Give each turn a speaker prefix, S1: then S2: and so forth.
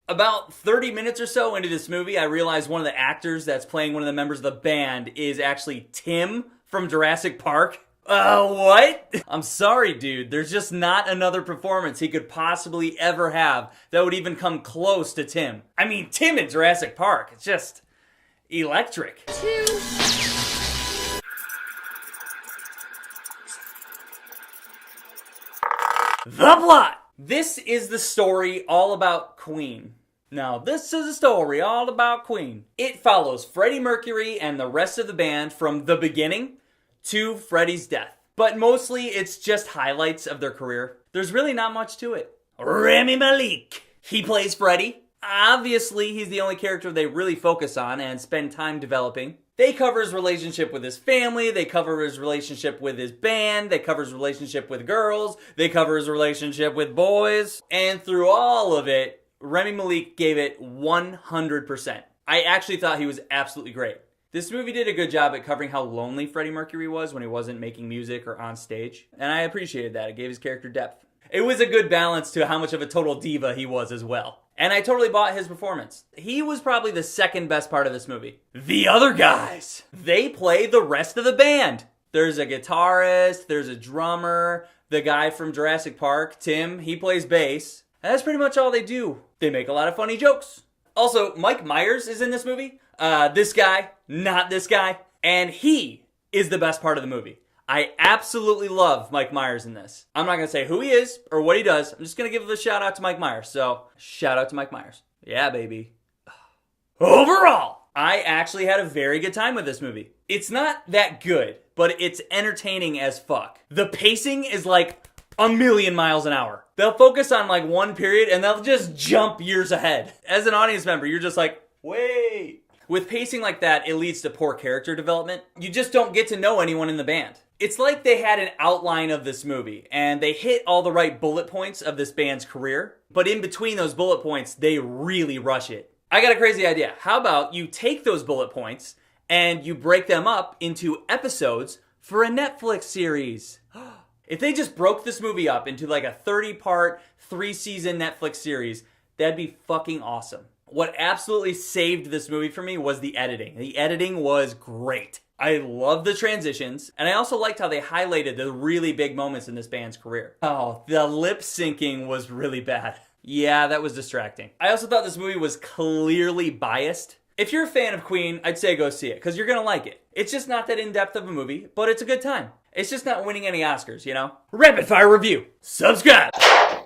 S1: About 30 minutes or so into this movie, I realized one of the actors that's playing one of the members of the band is actually Tim from Jurassic Park. What? I'm sorry, dude. There's just not another performance he could possibly ever have that would even come close to Tim. I mean, Tim in Jurassic Park. It's just electric. The plot! This is the story all about Queen. Now, this is a story all about Queen. It follows Freddie Mercury and the rest of the band from the beginning to Freddie's death. But mostly, it's just highlights of their career. There's really not much to it. Rami Malek. He plays Freddie. Obviously, he's the only character they really focus on and spend time developing. They cover his relationship with his family, they cover his relationship with his band, they cover his relationship with girls, they cover his relationship with boys, and through all of it, Rami Malek gave it 100%. I actually thought he was absolutely great. This movie did a good job at covering how lonely Freddie Mercury was when he wasn't making music or on stage, and I appreciated that. It gave his character depth. It was a good balance to how much of a total diva he was as well. And I totally bought his performance. He was probably the second best part of this movie. The other guys, they play the rest of the band. There's a guitarist, there's a drummer, the guy from Jurassic Park, Tim, he plays bass. And that's pretty much all they do. They make a lot of funny jokes. Also, Mike Myers is in this movie. This guy, not this guy. And he is the best part of the movie. I absolutely love Mike Myers in this. I'm not going to say who he is or what he does. I'm just going to give a shout out to Mike Myers. So, shout out to Mike Myers. Yeah, baby. Overall, I actually had a very good time with this movie. It's not that good, but it's entertaining as fuck. The pacing is like a million miles an hour. They'll focus on like one period and they'll just jump years ahead. As an audience member, you're just like, wait. With pacing like that, it leads to poor character development. You just don't get to know anyone in the band. It's like they had an outline of this movie, and they hit all the right bullet points of this band's career, but in between those bullet points, they really rush it. I got a crazy idea. How about you take those bullet points, and you break them up into episodes for a Netflix series? If they just broke this movie up into like a 30-part, 3-season Netflix series, that'd be fucking awesome. What absolutely saved this movie for me was the editing. The editing was great. I love the transitions, and I also liked how they highlighted the really big moments in this band's career. Oh, the lip syncing was really bad. Yeah, that was distracting. I also thought this movie was clearly biased. If you're a fan of Queen, I'd say go see it, because you're going to like it. It's just not that in-depth of a movie, but it's a good time. It's just not winning any Oscars, you know? Rapid fire review. Subscribe!